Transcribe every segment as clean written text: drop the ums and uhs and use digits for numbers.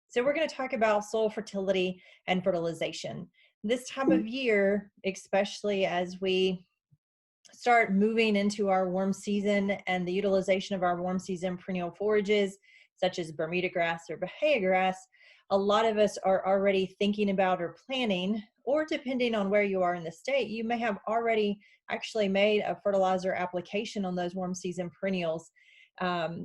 So we're going to talk about soil fertility and fertilization. This time of year, especially as we start moving into our warm season and the utilization of our warm season perennial forages, such as Bermuda grass or Bahia grass, a lot of us are already thinking about or planning, or depending on where you are in the state, you may have already actually made a fertilizer application on those warm season perennials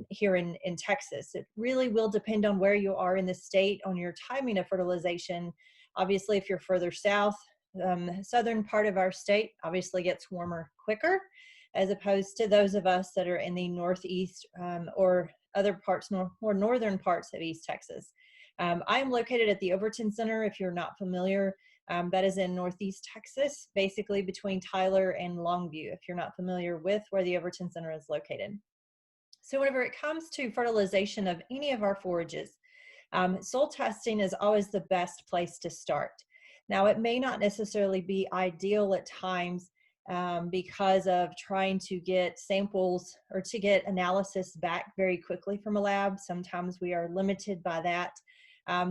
here in Texas. It really will depend on where you are in the state on your timing of fertilization. Obviously, if you're further south, southern part of our state obviously gets warmer quicker, as opposed to those of us that are in the northeast or other parts, more northern parts of East Texas. I am located at the Overton Center, if you're not familiar. That is in Northeast Texas, basically between Tyler and Longview, if you're not familiar with where the Overton Center is located. So whenever it comes to fertilization of any of our forages, soil testing is always the best place to start. Now, it may not necessarily be ideal at times because of trying to get samples or to get analysis back very quickly from a lab. Sometimes we are limited by that.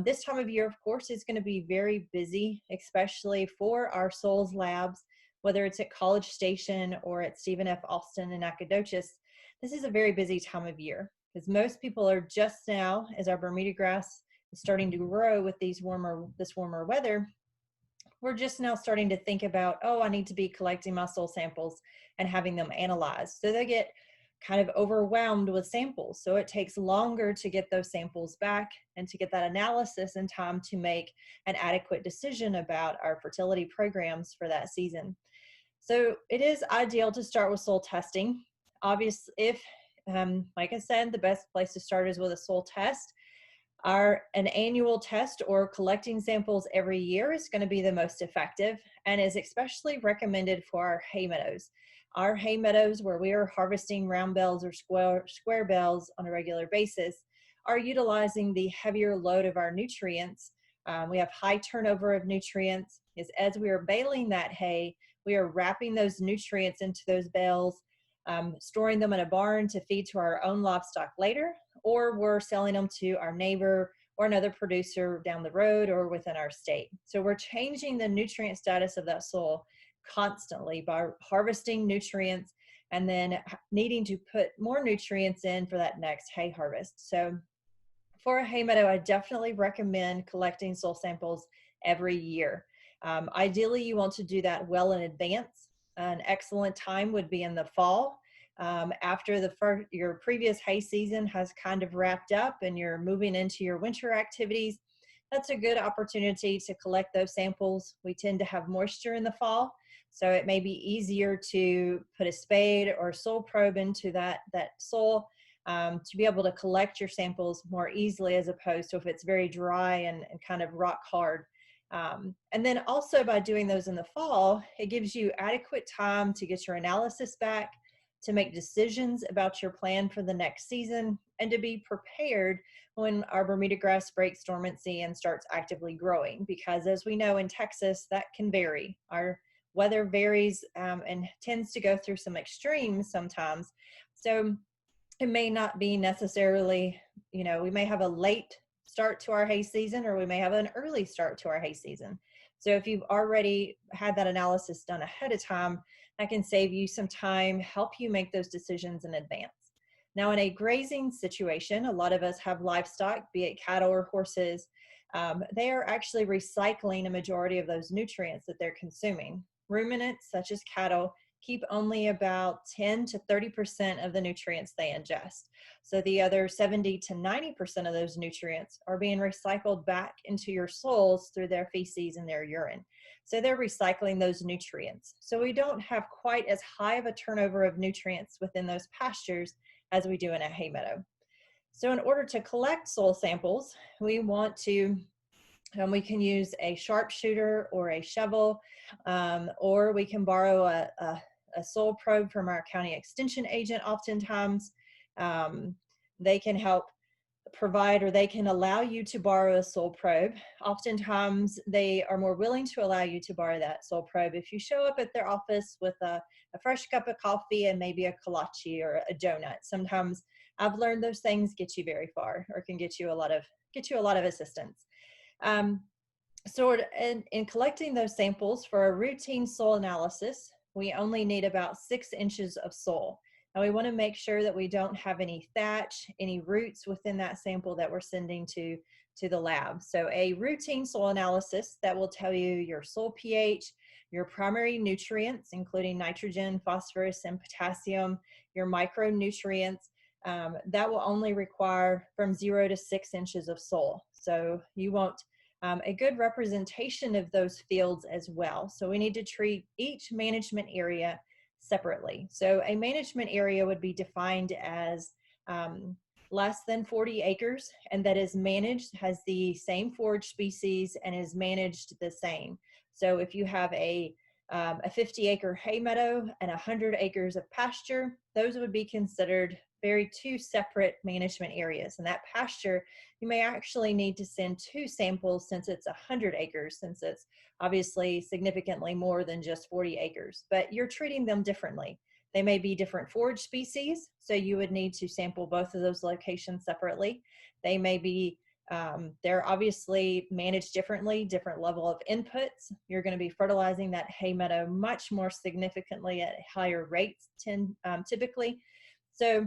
This time of year, of course, is going to be very busy, especially for our soils labs, whether it's at College Station or at Stephen F. Austin in Nacogdoches. This is a very busy time of year because most people are just now, as our Bermuda grass is starting to grow with this warmer weather, we're just now starting to think about, oh, I need to be collecting my soil samples and having them analyzed. So they get kind of overwhelmed with samples. So it takes longer to get those samples back and to get that analysis in time to make an adequate decision about our fertility programs for that season. So it is ideal to start with soil testing. Obviously, if, like I said, the best place to start is with a soil test. An annual test or collecting samples every year is going to be the most effective and is especially recommended for our hay meadows. Our hay meadows, where we are harvesting round bells or square bells on a regular basis, are utilizing the heavier load of our nutrients. We have high turnover of nutrients. As we are baling that hay, we are wrapping those nutrients into those bales, storing them in a barn to feed to our own livestock later, or we're selling them to our neighbor or another producer down the road or within our state. So we're changing the nutrient status of that soil constantly by harvesting nutrients and then needing to put more nutrients in for that next hay harvest. So for a hay meadow, I definitely recommend collecting soil samples every year. Ideally, you want to do that well in advance. An excellent time would be in the fall, after your previous hay season has kind of wrapped up and you're moving into your winter activities. That's a good opportunity to collect those samples. We tend to have moisture in the fall, so it may be easier to put a spade or soil probe into that soil to be able to collect your samples more easily, as opposed to if it's very dry and kind of rock hard. And then also by doing those in the fall, it gives you adequate time to get your analysis back, to make decisions about your plan for the next season, and to be prepared when our Bermuda grass breaks dormancy and starts actively growing. Because as we know in Texas, that can vary. Our weather varies and tends to go through some extremes sometimes. So it may not be necessarily, we may have a late start to our hay season, or we may have an early start to our hay season. So if you've already had that analysis done ahead of time, that can save you some time, help you make those decisions in advance. Now, in a grazing situation, a lot of us have livestock, be it cattle or horses. They are actually recycling a majority of those nutrients that they're consuming. Ruminants, such as cattle, keep only about 10 to 30% of the nutrients they ingest. So the other 70 to 90% of those nutrients are being recycled back into your soils through their feces and their urine. So they're recycling those nutrients. So we don't have quite as high of a turnover of nutrients within those pastures as we do in a hay meadow. So in order to collect soil samples, we can use a sharpshooter or a shovel, or we can borrow a soil probe from our county extension agent. Oftentimes, they can help provide, or they can allow you to borrow a soil probe. Oftentimes, they are more willing to allow you to borrow that soil probe if you show up at their office with a fresh cup of coffee and maybe a kolache or a donut. Sometimes I've learned those things get you very far, or can get you a lot of get you a lot of assistance. Um, so in collecting those samples for a routine soil analysis, we only need about 6 inches of soil. Now we want to make sure that we don't have any thatch, any roots within that sample that we're sending to the lab. So a routine soil analysis that will tell you your soil pH, your primary nutrients, including nitrogen, phosphorus, and potassium, your micronutrients, that will only require from 0 to 6 inches of soil. So you want a good representation of those fields as well. So we need to treat each management area separately. So a management area would be defined as less than 40 acres and that is managed, has the same forage species and is managed the same. So if you have a 50-acre hay meadow and 100 acres of pasture, those would be considered very two separate management areas. And that pasture, you may actually need to send 2 samples since it's 100 acres, since it's obviously significantly more than just 40 acres, but you're treating them differently. They may be different forage species, so you would need to sample both of those locations separately. They may be they're obviously managed differently, different level of inputs. You're going to be fertilizing that hay meadow much more significantly at higher rates typically. So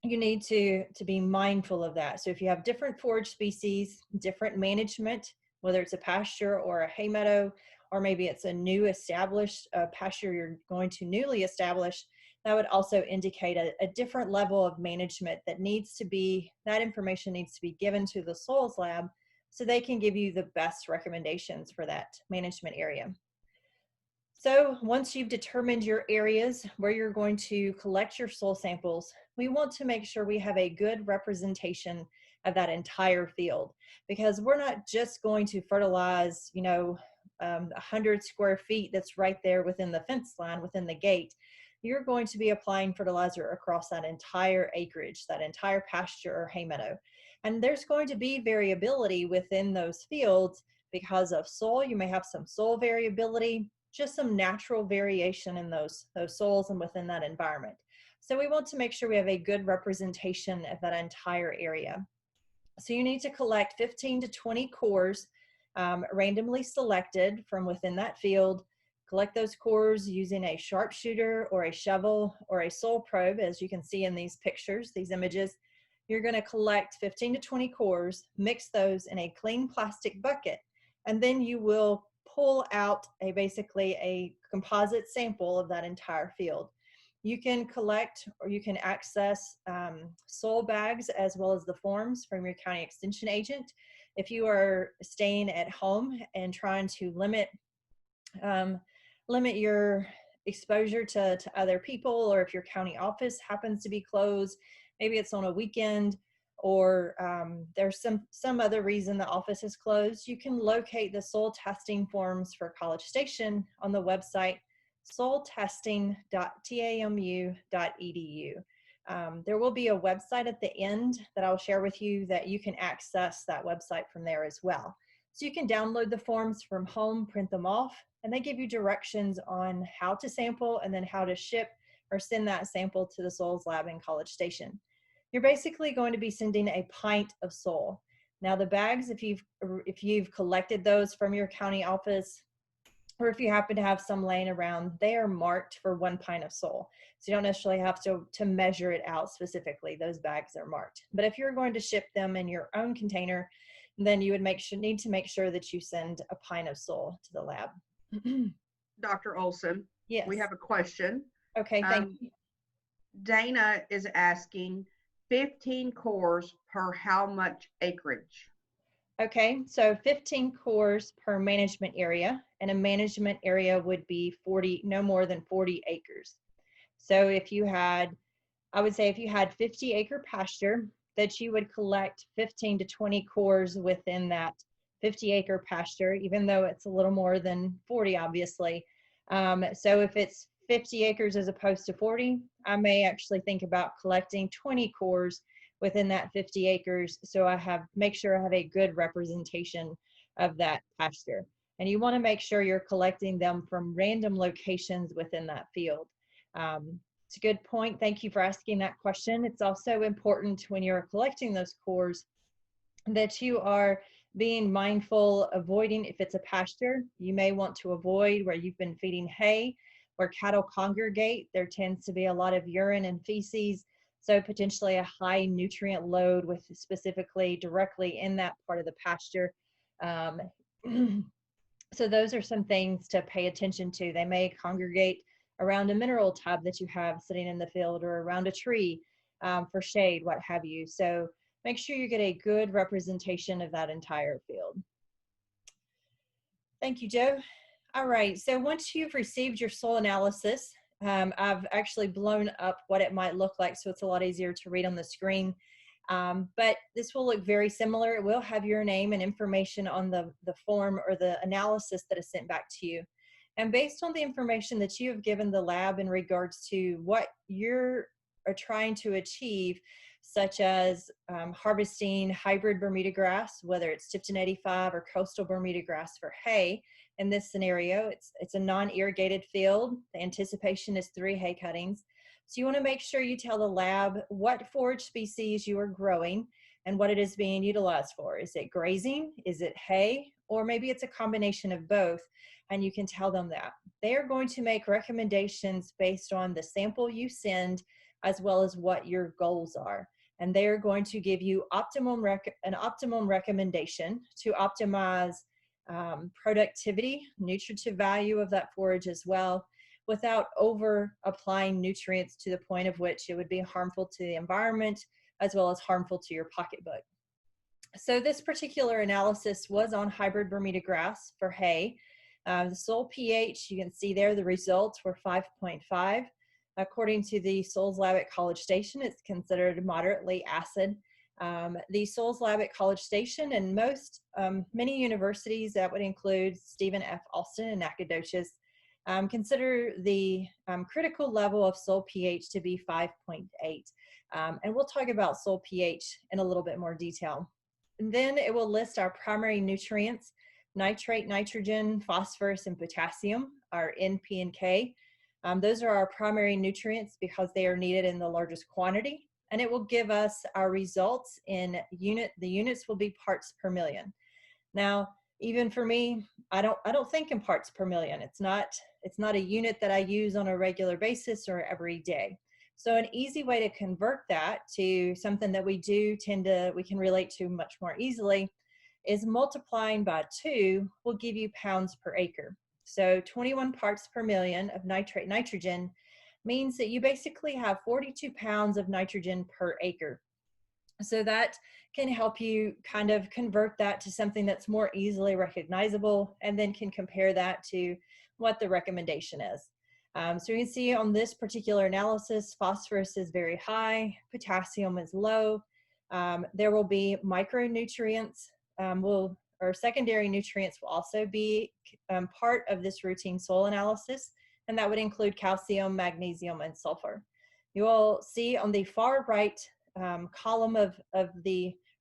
you need to be mindful of that. So if you have different forage species, different management, whether it's a pasture or a hay meadow, or maybe it's a new established pasture you're going to newly establish, that would also indicate a different level of management that needs to be, that information needs to be given to the soils lab so they can give you the best recommendations for that management area. So once you've determined your areas where you're going to collect your soil samples, we want to make sure we have a good representation of that entire field, because we're not just going to fertilize, 100 square feet that's right there within the fence line, within the gate. You're going to be applying fertilizer across that entire acreage, that entire pasture or hay meadow. And there's going to be variability within those fields because of soil. You may have some soil variability, just some natural variation in those soils and within that environment. So we want to make sure we have a good representation of that entire area. So you need to collect 15 to 20 cores randomly selected from within that field. Collect those cores using a sharpshooter or a shovel or a soil probe, as you can see in these pictures, these images. You're going to collect 15 to 20 cores, mix those in a clean plastic bucket, and then you will pull out basically a composite sample of that entire field. You can collect or you can access soil bags as well as the forms from your county extension agent. If you are staying at home and trying to limit your exposure to other people, or if your county office happens to be closed, maybe it's on a weekend, or there's some other reason the office is closed, you can locate the soil testing forms for College Station on the website soiltesting.tamu.edu. There will be a website at the end that I'll share with you that you can access that website from there as well. So you can download the forms from home, print them off, and they give you directions on how to sample and then how to ship or send that sample to the soils lab in College Station. You're basically going to be sending a pint of soil. Now the bags, if you've collected those from your county office, or if you happen to have some laying around, they are marked for 1 pint of soil. So you don't necessarily have to measure it out specifically. Those bags are marked. But if you're going to ship them in your own container, then you would need to make sure that you send a pint of soil to the lab. Dr. Olson, Yes. we have a question. Okay, thank you. Dana is asking 15 cores per how much acreage? Okay, so 15 cores per management area, and a management area would be no more than 40 acres. So if you had, I would say if you had 50-acre pasture, that you would collect 15 to 20 cores within that 50-acre pasture, even though it's a little more than 40, obviously. So if it's 50 acres as opposed to 40, I may actually think about collecting 20 cores within that 50 acres, so make sure I have a good representation of that pasture. And you want to make sure you're collecting them from random locations within that field. It's a good point. Thank you for asking that question. It's also important when you're collecting those cores that you are being mindful, avoiding. If it's a pasture, you may want to avoid where you've been feeding hay. Where cattle congregate, there tends to be a lot of urine and feces, so potentially a high nutrient load with specifically directly in that part of the pasture. Um, so those are some things to pay attention to. They may congregate around a mineral tub that you have sitting in the field, or around a tree for shade, what have you. So make sure you get a good representation of that entire field. Thank you, Joe. All right, so once you've received your soil analysis, I've actually blown up what it might look like, so it's a lot easier to read on the screen. But this will look very similar. It will have your name and information on the form or the analysis that is sent back to you. And based on the information that you have given the lab in regards to what you're are trying to achieve, such as harvesting hybrid Bermuda grass, whether it's Tifton 85 or coastal Bermuda grass for hay. In this scenario, it's a non-irrigated field. The anticipation is 3 hay cuttings. So you want to make sure you tell the lab what forage species you are growing and what it is being utilized for. Is it grazing? Is it hay? Or maybe it's a combination of both, and you can tell them that. They are going to make recommendations based on the sample you send, as well as what your goals are. And they are going to give you an optimum recommendation to optimize productivity, nutritive value of that forage as well, without over applying nutrients to the point of which it would be harmful to the environment as well as harmful to your pocketbook. So this particular analysis was on hybrid Bermuda grass for hay. The soil pH, you can see there, the results were 5.5. According to the Soils Lab at College Station, it's considered moderately acid. The Soils Lab at College Station and many universities, that would include Stephen F. Austin and Nacogdoches, consider the critical level of soil pH to be 5.8. And we'll talk about soil pH in a little bit more detail. And then it will list our primary nutrients: nitrate, nitrogen, phosphorus, and potassium, our N, P, and K. Those are our primary nutrients because they are needed in the largest quantity. And it will give us our results in the units will be parts per million. Now, even for me, I don't think in parts per million. It's not a unit that I use on a regular basis or every day. So an easy way to convert that to something that we can relate to much more easily is multiplying by 2 will give you pounds per acre. So 21 parts per million of nitrate nitrogen means that you basically have 42 pounds of nitrogen per acre. So that can help you kind of convert that to something that's more easily recognizable, and then can compare that to what the recommendation is. So you can see on this particular analysis, phosphorus is very high, potassium is low. There will be micronutrients, or secondary nutrients will also be part of this routine soil analysis, and that would include calcium, magnesium, and sulfur. You will see on the far right column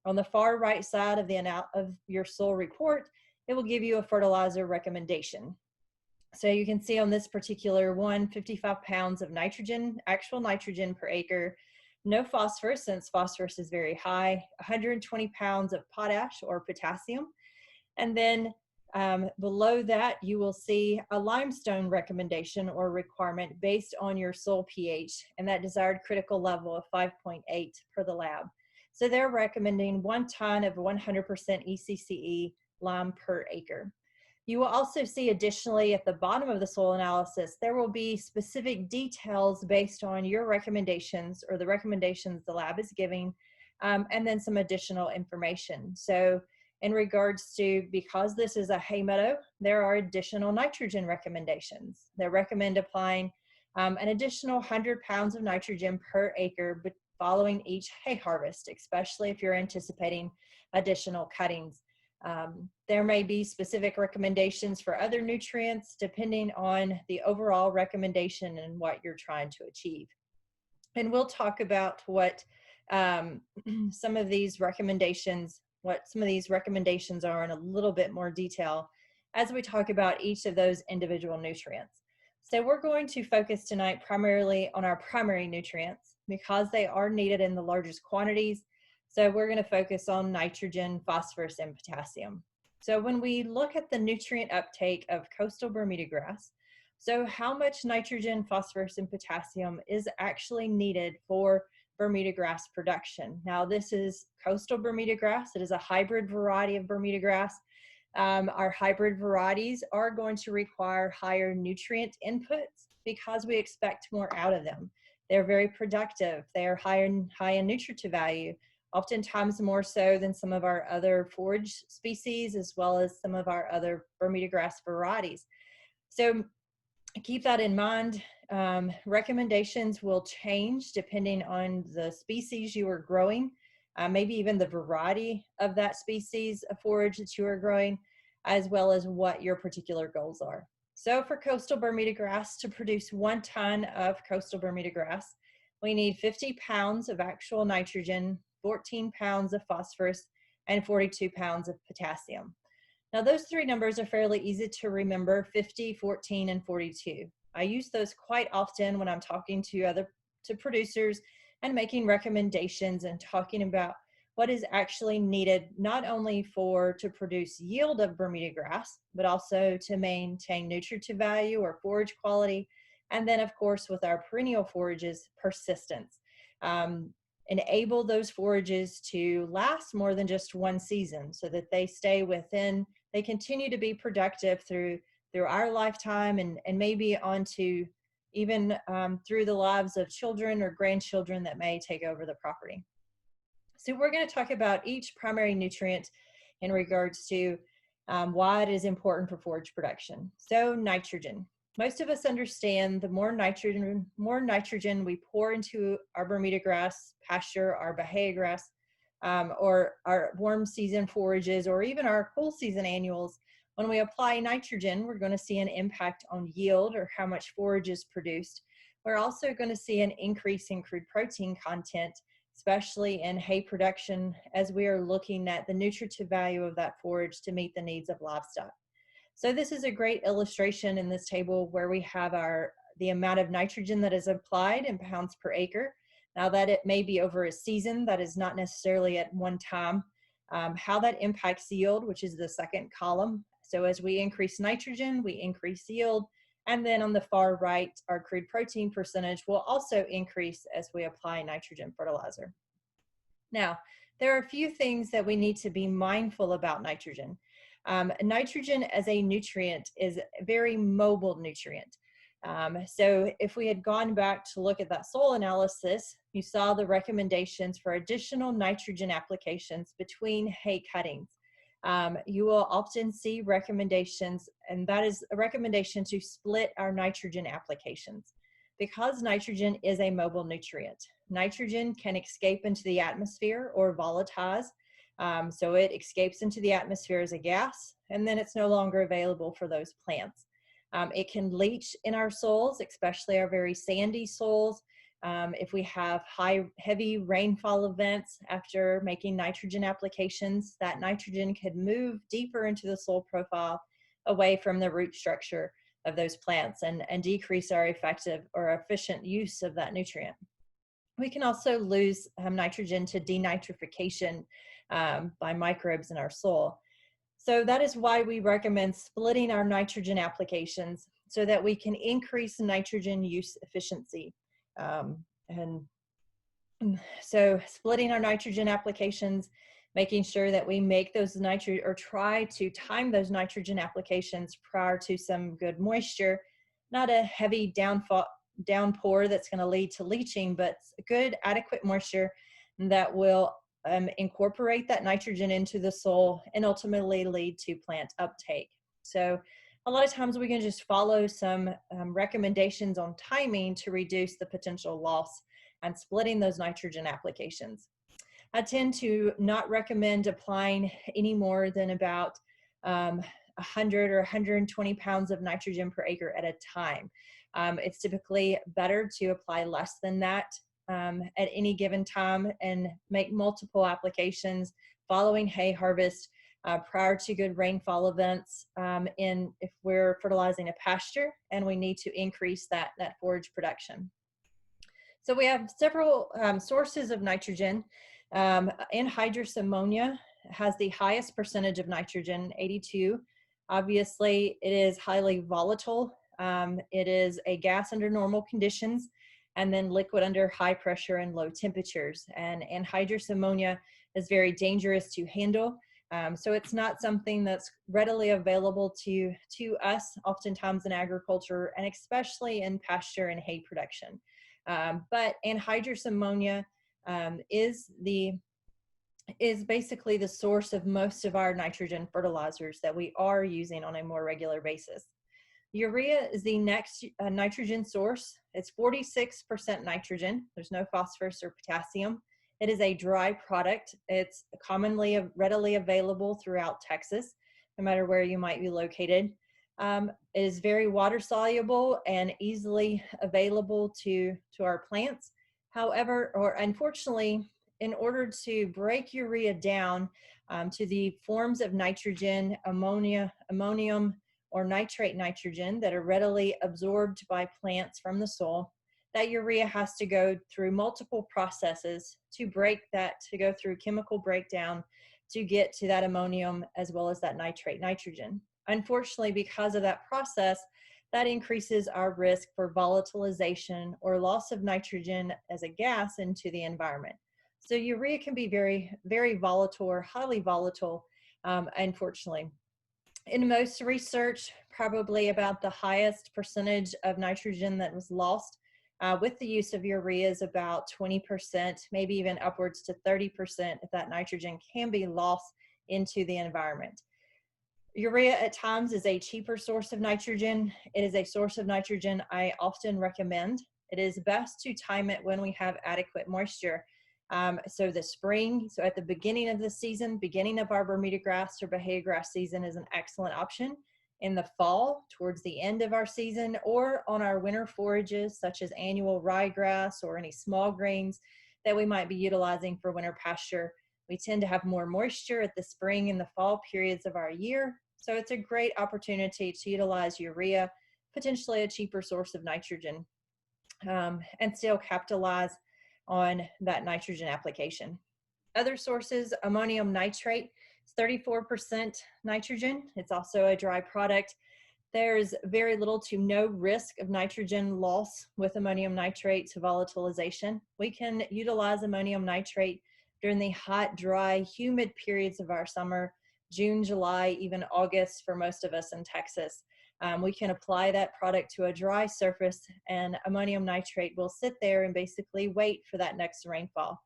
on the far right side of your soil report, it will give you a fertilizer recommendation. So you can see on this particular one, 55 pounds of nitrogen, actual nitrogen per acre, no phosphorus since phosphorus is very high, 120 pounds of potash or potassium. And then below that, you will see a limestone recommendation or requirement based on your soil pH and that desired critical level of 5.8 per the lab. So they're recommending 1 ton of 100% ECCE lime per acre. You will also see additionally at the bottom of the soil analysis, there will be specific details based on your recommendations or the recommendations the lab is giving, and then some additional information. So in regards to, because this is a hay meadow, there are additional nitrogen recommendations. They recommend applying an additional 100 pounds of nitrogen per acre following each hay harvest, especially if you're anticipating additional cuttings. There may be specific recommendations for other nutrients depending on the overall recommendation and what you're trying to achieve. And we'll talk about what some of these recommendations are in a little bit more detail as we talk about each of those individual nutrients. So we're going to focus tonight primarily on our primary nutrients because they are needed in the largest quantities. So we're going to focus on nitrogen, phosphorus, and potassium. So when we look at the nutrient uptake of coastal Bermuda grass, so how much nitrogen, phosphorus, and potassium is actually needed for Bermuda grass production? Now, this is coastal Bermuda grass. It is a hybrid variety of Bermuda grass. Our hybrid varieties are going to require higher nutrient inputs because we expect more out of them. They're very productive. They are high in nutritive value, oftentimes more so than some of our other forage species, as well as some of our other Bermuda grass varieties. So keep that in mind. Recommendations will change depending on the species you are growing, maybe even the variety of that species of forage that you are growing, as well as what your particular goals are. So for coastal Bermuda grass, to produce 1 ton of coastal Bermuda grass, we need 50 pounds of actual nitrogen, 14 pounds of phosphorus, and 42 pounds of potassium. Now, those 3 numbers are fairly easy to remember: 50, 14, and 42. I use those quite often when I'm talking to producers and making recommendations and talking about what is actually needed, not only to produce yield of Bermuda grass, but also to maintain nutritive value or forage quality. And then, of course, with our perennial forages, persistence. Enable those forages to last more than just 1 season so that they continue to be productive through our lifetime and maybe onto even through the lives of children or grandchildren that may take over the property. So we're going to talk about each primary nutrient in regards to why it is important for forage production. So nitrogen. Most of us understand the more nitrogen we pour into our Bermuda grass pasture, our Bahia grass, or our warm season forages, or even our cool season annuals, when we apply nitrogen, we're going to see an impact on yield or how much forage is produced. We're also going to see an increase in crude protein content, especially in hay production, as we are looking at the nutritive value of that forage to meet the needs of livestock. So this is a great illustration in this table where we have the amount of nitrogen that is applied in pounds per acre. Now that it may be over a season, that is not necessarily at one time. How that impacts yield, which is the second column. So as we increase nitrogen, we increase yield. And then on the far right, our crude protein percentage will also increase as we apply nitrogen fertilizer. Now, there are a few things that we need to be mindful about nitrogen. Nitrogen as a nutrient is a very mobile nutrient. So if we had gone back to look at that soil analysis, you saw the recommendations for additional nitrogen applications between hay cuttings. You will often see recommendations, and that is a recommendation to split our nitrogen applications. Because nitrogen is a mobile nutrient, nitrogen can escape into the atmosphere or volatilize. So it escapes into the atmosphere as a gas, and then it's no longer available for those plants. It can leach in our soils, especially our very sandy soils. If we have heavy rainfall events after making nitrogen applications, that nitrogen could move deeper into the soil profile away from the root structure of those plants and decrease our effective or efficient use of that nutrient. We can also lose nitrogen to denitrification by microbes in our soil. So that is why we recommend splitting our nitrogen applications so that we can increase nitrogen use efficiency. And so splitting our nitrogen applications, making sure that we make those try to time those nitrogen applications prior to some good moisture, not a heavy downpour that's going to lead to leaching, but good adequate moisture that will incorporate that nitrogen into the soil and ultimately lead to plant uptake. So a lot of times we can just follow some recommendations on timing to reduce the potential loss and splitting those nitrogen applications. I tend to not recommend applying any more than about 100 or 120 pounds of nitrogen per acre at a time. It's typically better to apply less than that at any given time and make multiple applications following hay harvest prior to good rainfall events if we're fertilizing a pasture and we need to increase that forage production. So we have several sources of nitrogen Anhydrous ammonia has the highest percentage of nitrogen, 82. Obviously, it is highly volatile. It is a gas under normal conditions and then liquid under high pressure and low temperatures. And anhydrous ammonia is very dangerous to handle. So it's not something that's readily available to us, oftentimes in agriculture, and especially in pasture and hay production. But anhydrous ammonia is basically the source of most of our nitrogen fertilizers that we are using on a more regular basis. Urea is the next nitrogen source. It's 46% nitrogen. There's no phosphorus or potassium. It is a dry product. It's commonly readily available throughout Texas, no matter where you might be located. It is very water soluble and easily available to our plants. However, or unfortunately, in order to break urea down to the forms of nitrogen, ammonia, ammonium, or nitrate nitrogen that are readily absorbed by plants from the soil, that urea has to go through multiple processes to break that, to go through chemical breakdown to get to that ammonium as well as that nitrate nitrogen. Unfortunately, because of that process, that increases our risk for volatilization or loss of nitrogen as a gas into the environment. So urea can be very, very volatile or highly volatile, unfortunately. In most research, probably about the highest percentage of nitrogen that was lost with the use of urea is about 20%, maybe even upwards to 30% if that nitrogen can be lost into the environment. Urea at times is a cheaper source of nitrogen. It is a source of nitrogen I often recommend. It is best to time it when we have adequate moisture. So the spring, so at the beginning of the season, beginning of our Bermuda grass or Bahia grass season is an excellent option. In the fall, towards the end of our season, or on our winter forages, such as annual ryegrass or any small grains that we might be utilizing for winter pasture, we tend to have more moisture at the spring and the fall periods of our year. So it's a great opportunity to utilize urea, potentially a cheaper source of nitrogen, and still capitalize on that nitrogen application. Other sources, ammonium nitrate, it's 34% nitrogen. It's also a dry product. There's very little to no risk of nitrogen loss with ammonium nitrate to volatilization. We can utilize ammonium nitrate during the hot, dry, humid periods of our summer, June, July, even August for most of us in Texas. We can apply that product to a dry surface, and ammonium nitrate will sit there and basically wait for that next rainfall.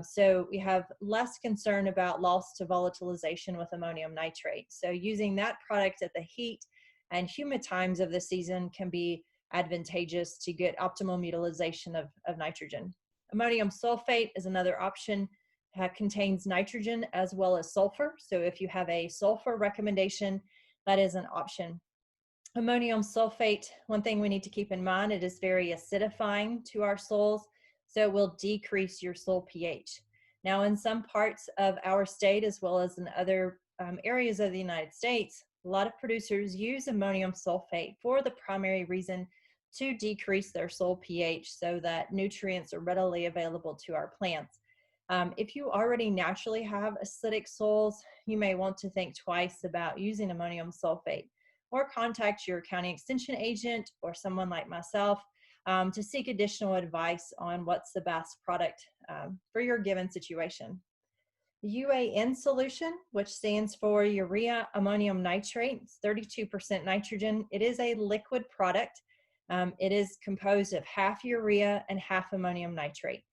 So we have less concern about loss to volatilization with ammonium nitrate. So using that product at the heat and humid times of the season can be advantageous to get optimal utilization of nitrogen. Ammonium sulfate is another option. It contains nitrogen as well as sulfur. So if you have a sulfur recommendation, that is an option. Ammonium sulfate, one thing we need to keep in mind, it is very acidifying to our soils, so it will decrease your soil pH. Now, in some parts of our state, as well as in other areas of the United States, a lot of producers use ammonium sulfate for the primary reason to decrease their soil pH so that nutrients are readily available to our plants. If you already naturally have acidic soils, you may want to think twice about using ammonium sulfate, or contact your county extension agent or someone like myself to seek additional advice on what's the best product for your given situation. UAN solution, which stands for urea ammonium nitrate, it's 32% nitrogen. It is a liquid product. It is composed of half urea and half ammonium nitrate.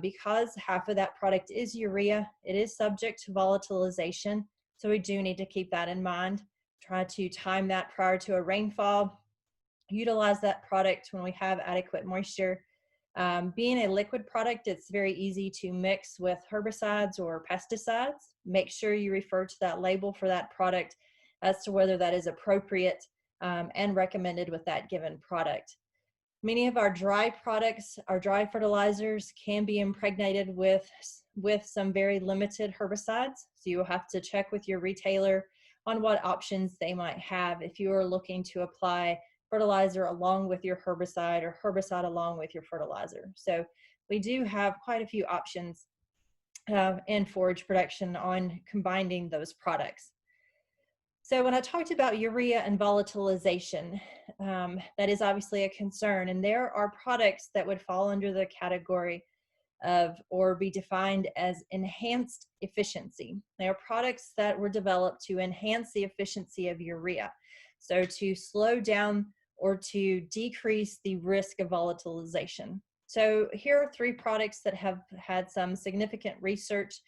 Because half of that product is urea, it is subject to volatilization, so we do need to keep that in mind. Try to time that prior to a rainfall. Utilize that product when we have adequate moisture. Being a liquid product, it's very easy to mix with herbicides or pesticides. Make sure you refer to that label for that product as to whether that is appropriate and recommended with that given product. Many of our dry products, our dry fertilizers, can be impregnated with some very limited herbicides. So you will have to check with your retailer on what options they might have if you are looking to apply fertilizer along with your herbicide or herbicide along with your fertilizer. So we do have quite a few options in forage production on combining those products. So when I talked about urea and volatilization, that is obviously a concern, and there are products that would fall under the category of or be defined as enhanced efficiency. They are products that were developed to enhance the efficiency of urea, so to slow down or to decrease the risk of volatilization. So here are 3 products that have had some significant research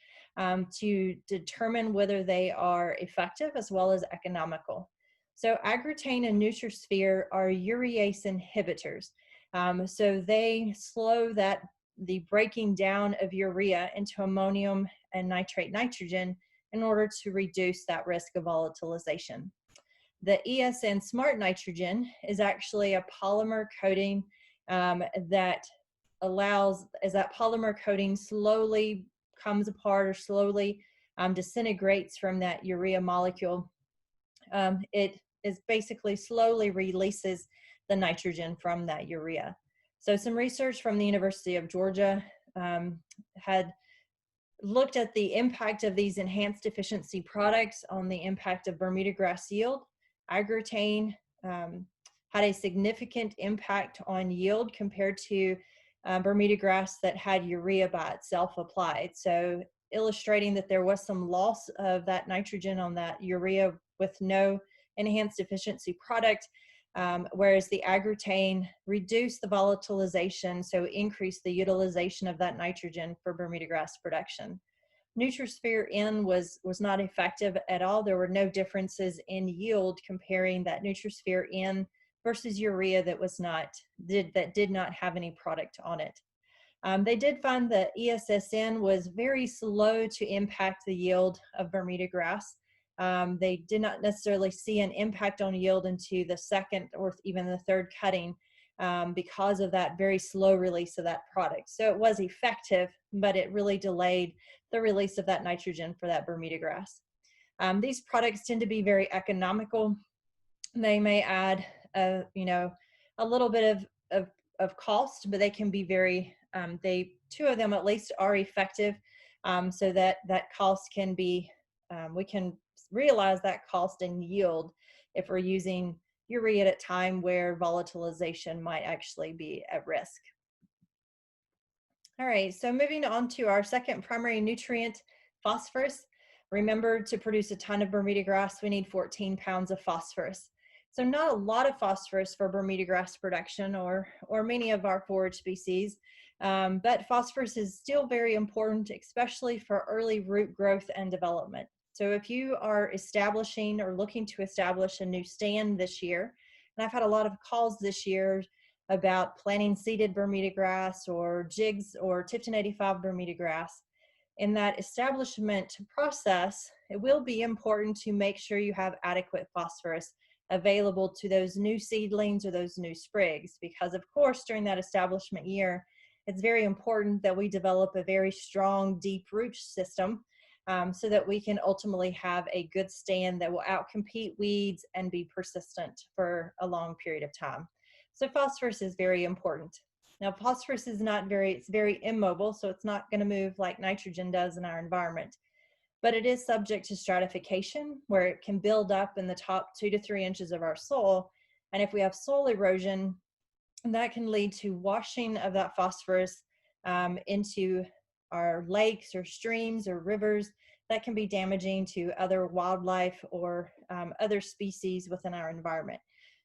to determine whether they are effective as well as economical. So agrotane and NutriSphere are urease inhibitors. So they slow the breaking down of urea into ammonium and nitrate nitrogen in order to reduce that risk of volatilization. The ESN Smart Nitrogen is actually a polymer coating that allows, as that polymer coating slowly comes apart or slowly disintegrates from that urea molecule, it is basically slowly releases the nitrogen from that urea. So some research from the University of Georgia had looked at the impact of these enhanced efficiency products on the impact of Bermuda grass yield. Agrotane had a significant impact on yield compared to Bermuda grass that had urea by itself applied. So illustrating that there was some loss of that nitrogen on that urea with no enhanced efficiency product, whereas the agrotane reduced the volatilization, so increased the utilization of that nitrogen for Bermuda grass production. NutriSphere N was not effective at all. There were no differences in yield comparing that NutriSphere N versus urea that did not have any product on it. They did find that ESSN was very slow to impact the yield of Bermuda grass. They did not necessarily see an impact on yield into the second or even the third cutting because of that very slow release of that product. So it was effective, but it really delayed the release of that nitrogen for that Bermuda grass. These products tend to be very economical. They may add a little bit of cost, but they can be very, 2 of them at least are effective, so that cost can be, we can realize that cost and yield if we're using urea at a time where volatilization might actually be at risk. All right, so moving on to our second primary nutrient, phosphorus. Remember, to produce a ton of Bermuda grass, we need 14 pounds of phosphorus. So not a lot of phosphorus for Bermuda grass production or many of our forage species, but phosphorus is still very important, especially for early root growth and development. So if you are establishing or looking to establish a new stand this year, and I've had a lot of calls this year about planting seeded Bermuda grass or jigs or Tifton 85 Bermuda grass, in that establishment process, it will be important to make sure you have adequate phosphorus available to those new seedlings or those new sprigs, because of course during that establishment year, it's very important that we develop a very strong deep root system so that we can ultimately have a good stand that will outcompete weeds and be persistent for a long period of time. So phosphorus is very important. Now phosphorus is it's very immobile, so it's not going to move like nitrogen does in our environment. But it is subject to stratification, where it can build up in the top 2 to 3 inches of our soil. And if we have soil erosion, that can lead to washing of that phosphorus into our lakes or streams or rivers. That can be damaging to other wildlife or other species within our environment.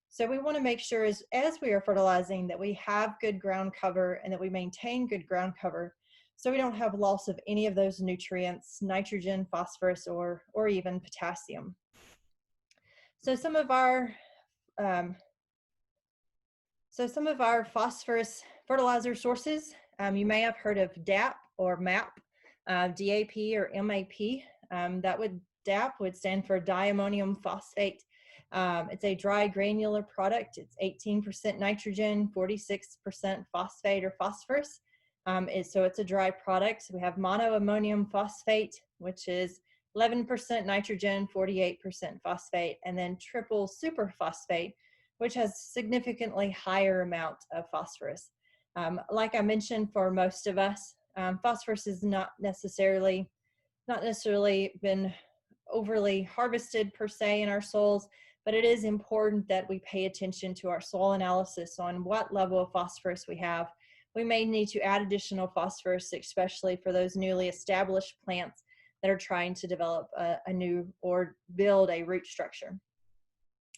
So we want to make sure as we are fertilizing that we have good ground cover and that we maintain good ground cover, so we don't have loss of any of those nutrients, nitrogen, phosphorus, or even potassium. So some of our phosphorus fertilizer sources, you may have heard of DAP or MAP, DAP or MAP. DAP would stand for diammonium phosphate. It's a dry granular product. It's 18% nitrogen, 46% phosphate or phosphorus. So it's a dry product. So we have monoammonium phosphate, which is 11% nitrogen, 48% phosphate, and then triple superphosphate, which has significantly higher amount of phosphorus. Like I mentioned, for most of us, Phosphorus is not necessarily been overly harvested per se in our soils, but it is important that we pay attention to our soil analysis on what level of phosphorus we have. We may need to add additional phosphorus, especially for those newly established plants that are trying to develop a new or build a root structure.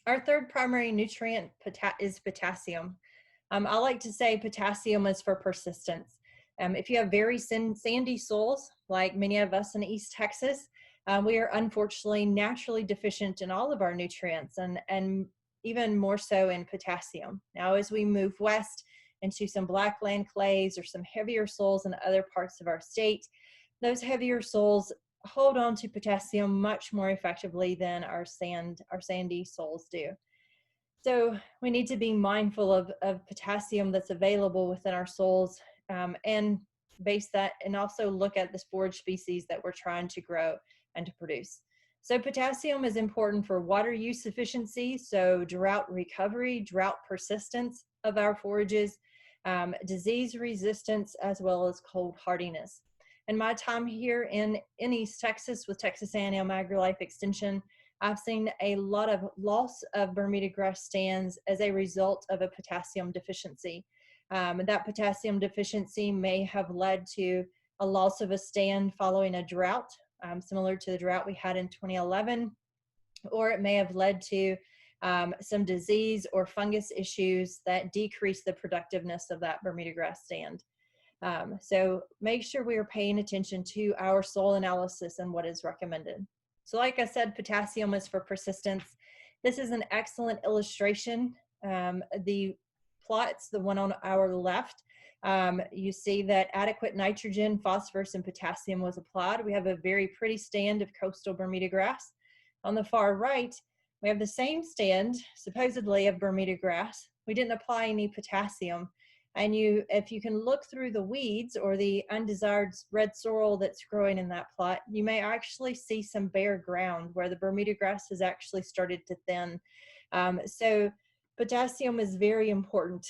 Our third primary nutrient is potassium. I like to say potassium is for persistence. If you have very sandy soils, like many of us in East Texas, we are unfortunately naturally deficient in all of our nutrients, and even more so in potassium. Now, as we move west into some blackland clays or some heavier soils in other parts of our state, those heavier soils hold on to potassium much more effectively than our sandy soils do. So we need to be mindful of potassium that's available within our soils, and base that, and also look at the forage species that we're trying to grow and to produce. So potassium is important for water use efficiency, so drought recovery, drought persistence of our forages, disease resistance, as well as cold hardiness. In my time here in East Texas with Texas A&M AgriLife Extension, I've seen a lot of loss of Bermuda grass stands as a result of a potassium deficiency. That potassium deficiency may have led to a loss of a stand following a drought, similar to the drought we had in 2011, or it may have led to some disease or fungus issues that decrease the productiveness of that Bermuda grass stand. So make sure we are paying attention to our soil analysis and what is recommended. So like I said, potassium is for persistence. This is an excellent illustration. The plots, the one on our left, you see that adequate nitrogen, phosphorus, and potassium was applied. We have a very pretty stand of coastal Bermuda grass. On the far right, we have the same stand, supposedly of Bermuda grass. We didn't apply any potassium. And if you can look through the weeds or the undesired red sorrel that's growing in that plot, you may actually see some bare ground where the Bermuda grass has actually started to thin. So potassium is very important.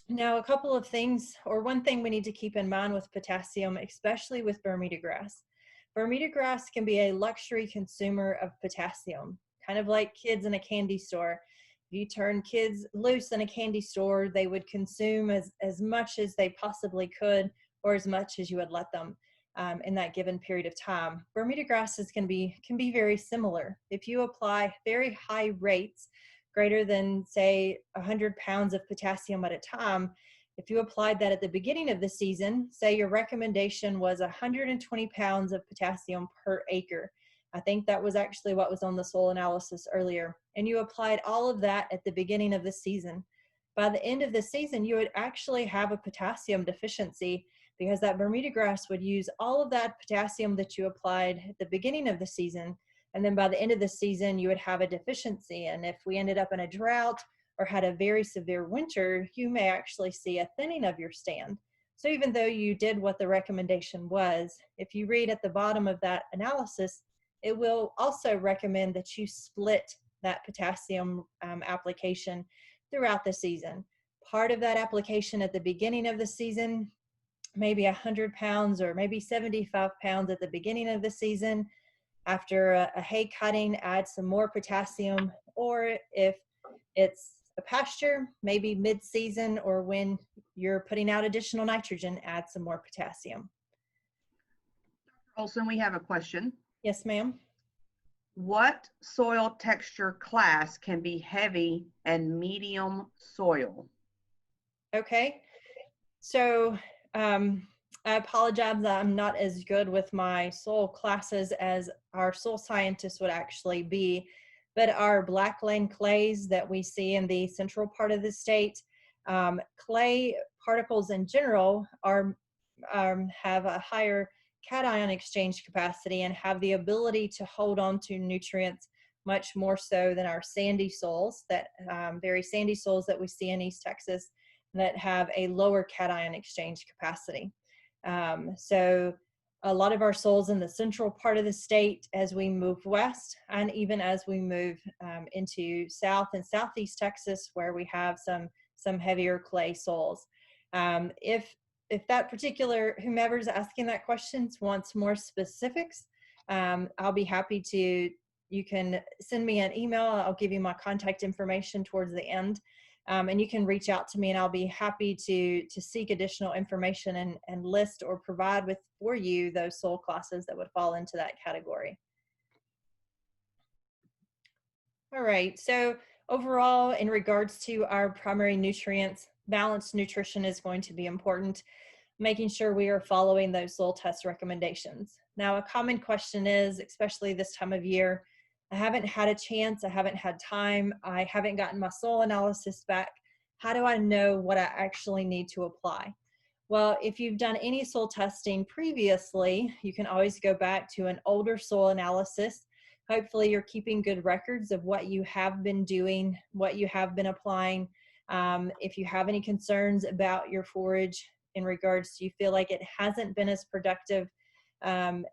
Now, a couple of things, or one thing we need to keep in mind with potassium, especially with Bermuda grass. Bermuda grass can be a luxury consumer of potassium, kind of like kids in a candy store. If you turn kids loose in a candy store, they would consume as much as they possibly could, or as much as you would let them in that given period of time. Bermuda grasses can be very similar. If you apply very high rates, greater than say 100 pounds of potassium at a time, if you applied that at the beginning of the season, say your recommendation was 120 pounds of potassium per acre. I think that was actually what was on the soil analysis earlier. And you applied all of that at the beginning of the season. By the end of the season, you would actually have a potassium deficiency, because that Bermuda grass would use all of that potassium that you applied at the beginning of the season. And then by the end of the season, you would have a deficiency. And if we ended up in a drought or had a very severe winter, you may actually see a thinning of your stand. So even though you did what the recommendation was, if you read at the bottom of that analysis, it will also recommend that you split that potassium application throughout the season. Part of that application at the beginning of the season, maybe 100 pounds or maybe 75 pounds at the beginning of the season. After a hay cutting, add some more potassium, or if it's a pasture, maybe mid-season or when you're putting out additional nitrogen, add some more potassium. Olson, we have a question. Yes, ma'am. What soil texture class can be heavy and medium soil? Okay, so I apologize that I'm not as good with my soil classes as our soil scientists would actually be, but our blackland clays that we see in the central part of the state, clay particles in general have a higher cation exchange capacity and have the ability to hold on to nutrients much more so than our sandy soils, that very sandy soils that we see in East Texas that have a lower cation exchange capacity. So a lot of our soils in the central part of the state, as we move west, and even as we move into South and Southeast Texas, where we have some heavier clay soils. If if that particular, whomever's asking that question wants more specifics, I'll be happy to, you can send me an email. I'll give you my contact information towards the end. And you can reach out to me, and I'll be happy to seek additional information and list or provide with for you those soil classes that would fall into that category. All right, so overall, in regards to our primary nutrients, balanced nutrition is going to be important, making sure we are following those soil test recommendations. Now, a common question is, especially this time of year, I haven't had a chance, I haven't had time, I haven't gotten my soil analysis back. How do I know what I actually need to apply? Well, if you've done any soil testing previously, you can always go back to an older soil analysis. Hopefully you're keeping good records of what you have been doing, what you have been applying. If you have any concerns about your forage in regards to you feel like it hasn't been as productive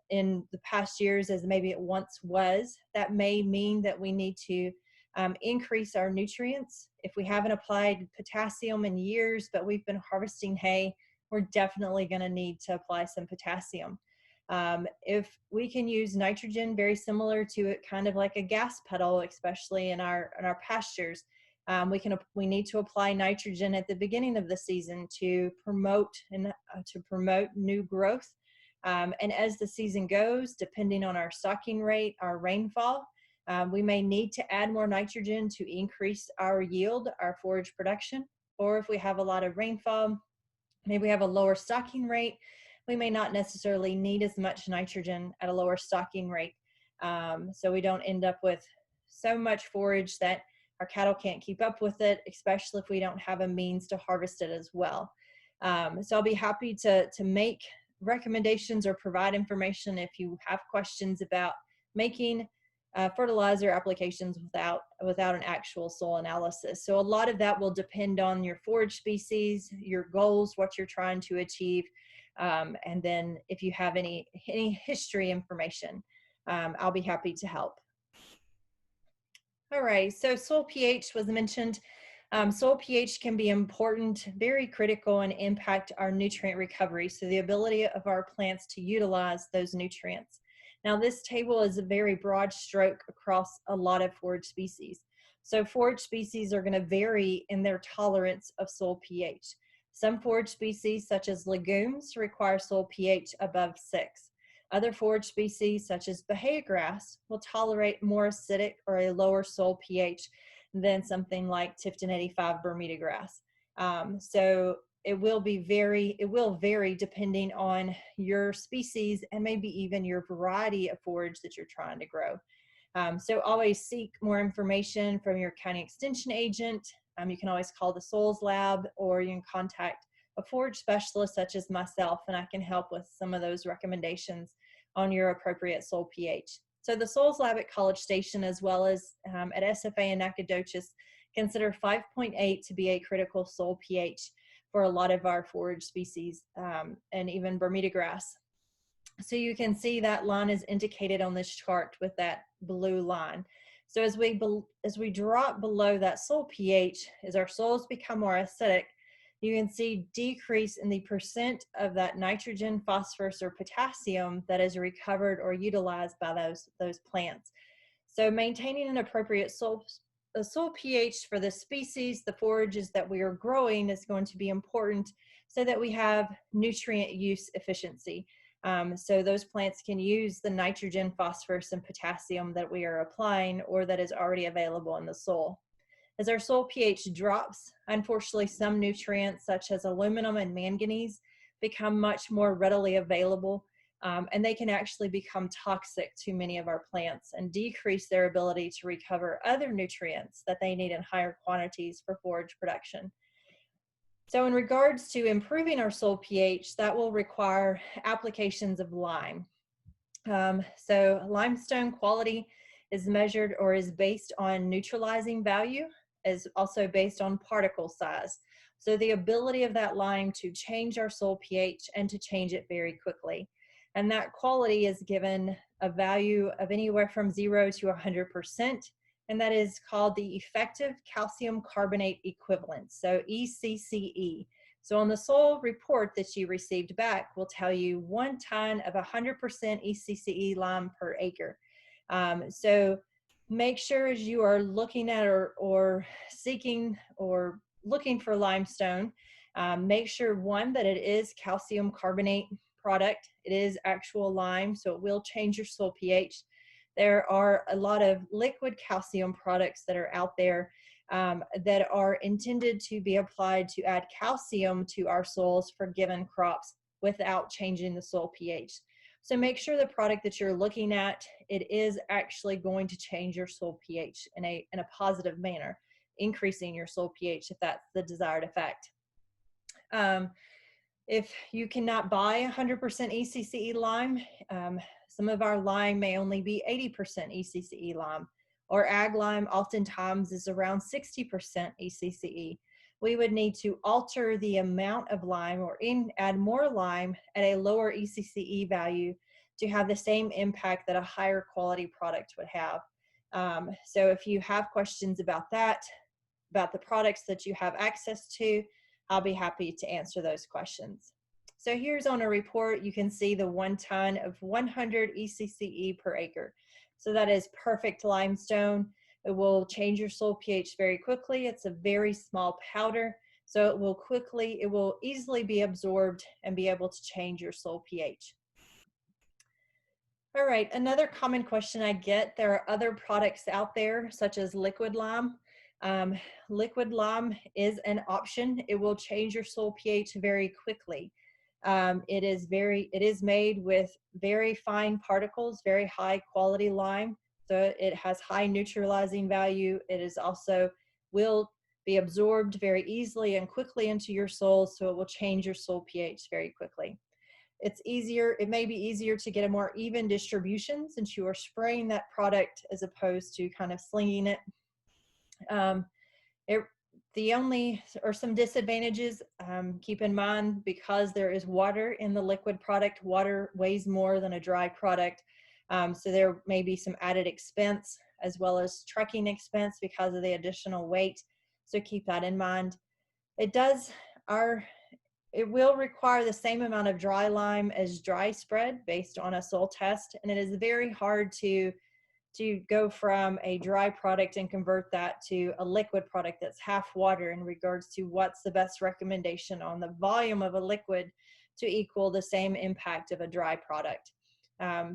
in the past years as maybe it once was, that may mean that we need to increase our nutrients. If we haven't applied potassium in years, but we've been harvesting hay, we're definitely going to need to apply some potassium. If we can use nitrogen, very similar to it, kind of like a gas pedal, especially in our pastures, we need to apply nitrogen at the beginning of the season to promote new growth. And as the season goes, depending on our stocking rate, our rainfall, we may need to add more nitrogen to increase our yield, our forage production. Or if we have a lot of rainfall, maybe we have a lower stocking rate, we may not necessarily need as much nitrogen at a lower stocking rate. So we don't end up with so much forage that our cattle can't keep up with it, especially if we don't have a means to harvest it as well. So I'll be happy to make recommendations or provide information if you have questions about making fertilizer applications without an actual soil analysis. So a lot of that will depend on your forage species, your goals, what you're trying to achieve, and then if you have any history information, I'll be happy to help. All right, so soil pH was mentioned. Soil pH can be important, very critical, and impact our nutrient recovery, so the ability of our plants to utilize those nutrients. Now, this table is a very broad stroke across a lot of forage species. So forage species are going to vary in their tolerance of soil pH. Some forage species, such as legumes, require soil pH above 6. Other forage species, such as Bahia grass, will tolerate more acidic or a lower soil pH than something like Tifton 85 Bermuda grass. So it will vary depending on your species and maybe even your variety of forage that you're trying to grow. So always seek more information from your county extension agent. You can always call the Soils Lab, or you can contact a forage specialist such as myself, and I can help with some of those recommendations on your appropriate soil pH. So the Soils Lab at College Station, as well as at SFA and Nacogdoches, consider 5.8 to be a critical soil pH for a lot of our forage species, and even Bermuda grass. So you can see that line is indicated on this chart with that blue line. So as we drop below that soil pH, as our soils become more acidic, you can see decrease in the percent of that nitrogen, phosphorus, or potassium that is recovered or utilized by those plants. So maintaining an appropriate soil pH for the species, the forages that we are growing, is going to be important so that we have nutrient use efficiency. So those plants can use the nitrogen, phosphorus, and potassium that we are applying or that is already available in the soil. As our soil pH drops, unfortunately, some nutrients such as aluminum and manganese become much more readily available, and they can actually become toxic to many of our plants and decrease their ability to recover other nutrients that they need in higher quantities for forage production. So in regards to improving our soil pH, that will require applications of lime. So limestone quality is measured or is based on neutralizing value, is also based on particle size. So the ability of that lime to change our soil pH and to change it very quickly. And that quality is given a value of anywhere from 0 to 100%, and that is called the effective calcium carbonate equivalent, so ECCE. So on the soil report that you received back will tell you 1 ton of 100% ECCE lime per acre. So make sure as you are looking at or seeking or looking for limestone, make sure, one, that it is calcium carbonate product. It is actual lime, so it will change your soil pH. There are a lot of liquid calcium products that are out there that are intended to be applied to add calcium to our soils for given crops without changing the soil pH. So make sure the product that you're looking at, it is actually going to change your soil pH in a positive manner, increasing your soil pH if that's the desired effect. If you cannot buy 100% ECCE lime, some of our lime may only be 80% ECCE lime, or ag lime oftentimes is around 60% ECCE. We would need to alter the amount of lime or add more lime at a lower ECCE value to have the same impact that a higher quality product would have. So if you have questions about that, about the products that you have access to, I'll be happy to answer those questions. So here's on a report, you can see the 1 ton of 100 ECCE per acre. So that is perfect limestone. It will change your soil pH very quickly. It's a very small powder, so it will easily be absorbed and be able to change your soil pH. All right, another common question I get, there are other products out there such as liquid lime. Liquid lime is an option. It will change your soil pH very quickly. It is made with very fine particles, very high quality lime. So it has high neutralizing value. It is also will be absorbed very easily and quickly into your soil, so it will change your soil pH very quickly. It may be easier to get a more even distribution since you are spraying that product as opposed to kind of slinging it. The only or some disadvantages, keep in mind, because there is water in the liquid product, water weighs more than a dry product. So there may be some added expense as well as trucking expense because of the additional weight. So keep that in mind. It will require the same amount of dry lime as dry spread based on a soil test. And it is very hard to go from a dry product and convert that to a liquid product that's half water in regards to what's the best recommendation on the volume of a liquid to equal the same impact of a dry product.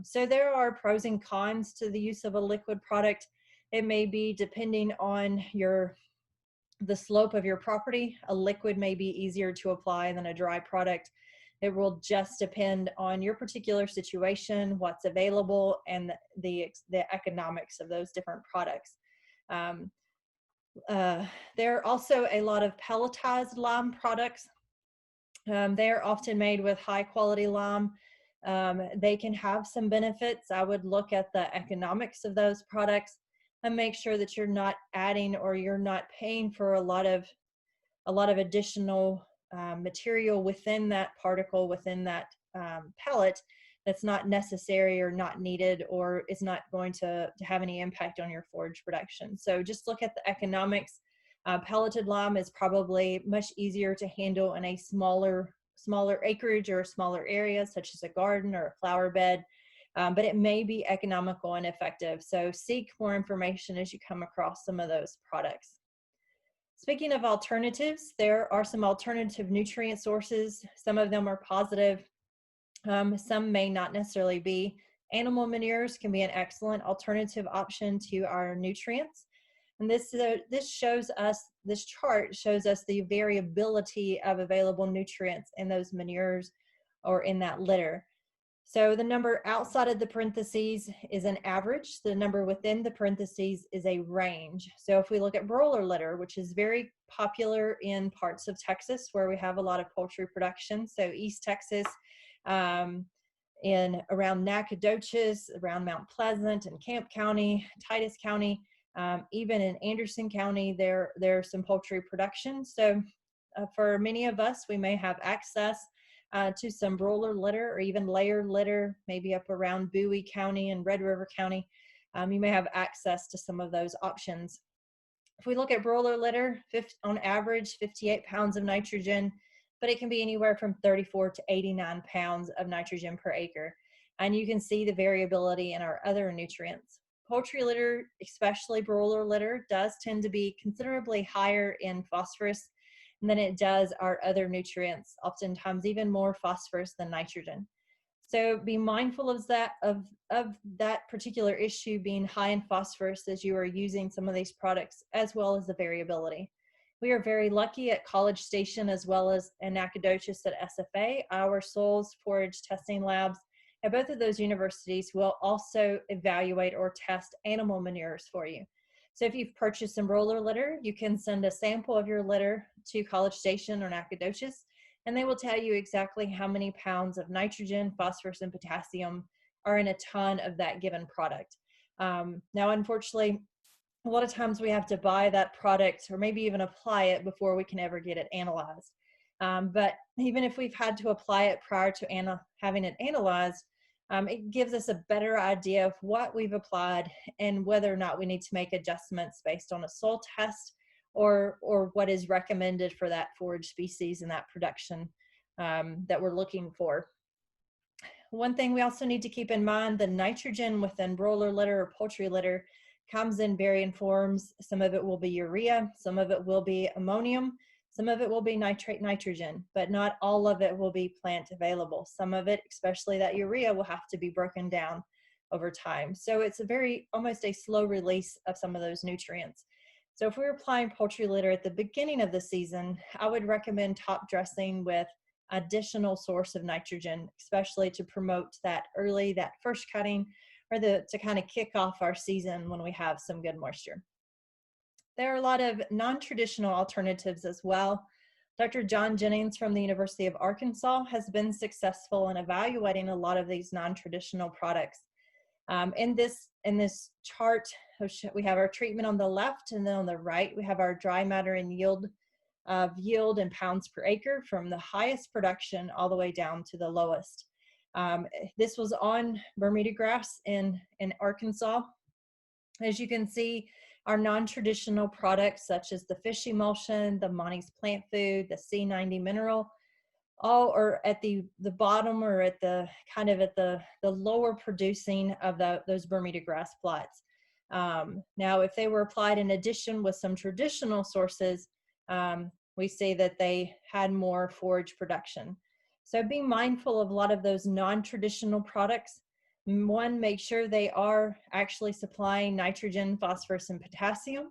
So there are pros and cons to the use of a liquid product. It may be depending on the slope of your property. A liquid may be easier to apply than a dry product. It will just depend on your particular situation, what's available, and the economics of those different products. There are also a lot of pelletized lime products. They are often made with high quality lime. They can have some benefits. I would look at the economics of those products and make sure that you're not adding or you're not paying for a lot of additional material within that particle, within that pellet, that's not necessary or not needed or is not going to have any impact on your forage production. So just look at the economics. Pelleted lime is probably much easier to handle in a smaller acreage or a smaller area, such as a garden or a flower bed. But it may be economical and effective. So seek more information as you come across some of those products. Speaking of alternatives, there are some alternative nutrient sources. Some of them are positive. Some may not necessarily be. Animal manures can be an excellent alternative option to our nutrients. And this chart shows us the variability of available nutrients in those manures or in that litter. So the number outside of the parentheses is an average. The number within the parentheses is a range. So if we look at broiler litter, which is very popular in parts of Texas where we have a lot of poultry production, so East Texas, in around Nacogdoches, around Mount Pleasant and Camp County, Titus County, even in Anderson County, there's some poultry production. So for many of us, we may have access to some broiler litter or even layer litter, maybe up around Bowie County and Red River County. You may have access to some of those options. If we look at broiler litter, on average, 58 pounds of nitrogen, but it can be anywhere from 34 to 89 pounds of nitrogen per acre. And you can see the variability in our other nutrients. Poultry litter, especially broiler litter, does tend to be considerably higher in phosphorus than it does our other nutrients, oftentimes even more phosphorus than nitrogen. So be mindful of that particular issue being high in phosphorus as you are using some of these products, as well as the variability. We are very lucky at College Station as well as in Nacogdoches at SFA. Our soils forage testing labs at both of those universities will also evaluate or test animal manures for you. So if you've purchased some broiler litter, you can send a sample of your litter to College Station or Nacogdoches, and they will tell you exactly how many pounds of nitrogen, phosphorus, and potassium are in a ton of that given product. Now, unfortunately, a lot of times we have to buy that product or maybe even apply it before we can ever get it analyzed. But even if we've had to apply it prior to having it analyzed, it gives us a better idea of what we've applied and whether or not we need to make adjustments based on a soil test or what is recommended for that forage species and that production that we're looking for. One thing we also need to keep in mind, the nitrogen within broiler litter or poultry litter comes in varying forms. Some of it will be urea, some of it will be ammonium, some of it will be nitrate nitrogen, but not all of it will be plant available. Some of it, especially that urea, will have to be broken down over time. So it's almost a slow release of some of those nutrients. So if we're applying poultry litter at the beginning of the season, I would recommend top dressing with additional source of nitrogen, especially to promote that first cutting, or to kind of kick off our season when we have some good moisture. There are a lot of non-traditional alternatives as well. Dr. John Jennings from the University of Arkansas has been successful in evaluating a lot of these non-traditional products. In this chart, we have our treatment on the left, and then on the right, we have our dry matter and yield in pounds per acre from the highest production all the way down to the lowest. This was on Bermuda grass in Arkansas. As you can see, our non-traditional products such as the fish emulsion, the Monty's plant food, the C90 mineral, all are at the bottom or at the lower producing of those Bermuda grass plots. Now, if they were applied in addition with some traditional sources, we see that they had more forage production. So being mindful of a lot of those non-traditional products. One, make sure they are actually supplying nitrogen, phosphorus, and potassium.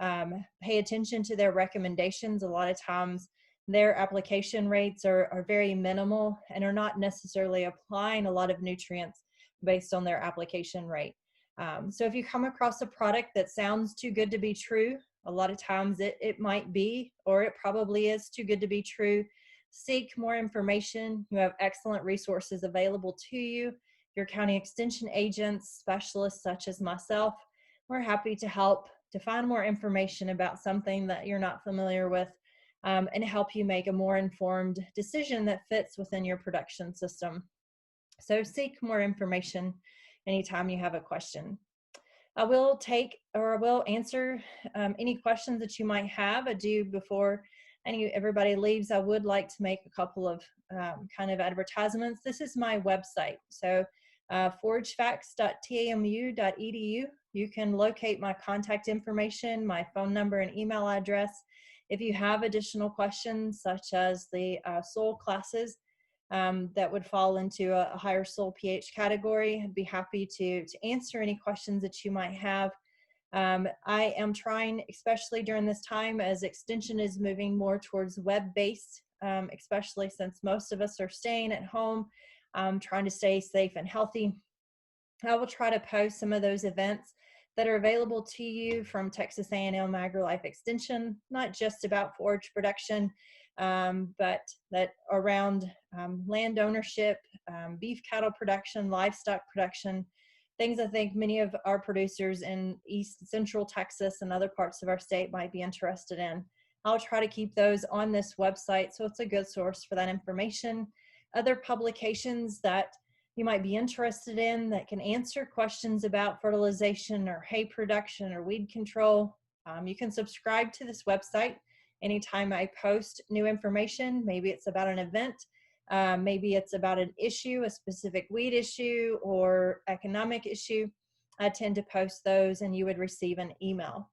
Pay attention to their recommendations. A lot of times their application rates are very minimal and are not necessarily applying a lot of nutrients based on their application rate. So if you come across a product that sounds too good to be true, a lot of times it might be, or it probably is too good to be true. Seek more information. You have excellent resources available to you. Your county extension agents, specialists such as myself, we're happy to help to find more information about something that you're not familiar with, and help you make a more informed decision that fits within your production system. So seek more information anytime you have a question. I will answer any questions that you might have. Before everybody leaves, I would like to make a couple of kind of advertisements. This is my website. So foragefacts.tamu.edu. You can locate my contact information, my phone number, and email address. If you have additional questions, such as the soil classes that would fall into a higher soil pH category, I'd be happy to answer any questions that you might have. I am trying, especially during this time, as Extension is moving more towards web-based, especially since most of us are staying at home, trying to stay safe and healthy. I will try to post some of those events that are available to you from Texas A&M AgriLife Extension, not just about forage production, but that around land ownership, beef cattle production, livestock production, things I think many of our producers in East Central Texas and other parts of our state might be interested in. I'll try to keep those on this website, so it's a good source for that information. Other publications that you might be interested in that can answer questions about fertilization or hay production or weed control. You can subscribe to this website. Anytime I post new information, maybe it's about an event, maybe it's about an issue, a specific weed issue or economic issue, I tend to post those and you would receive an email.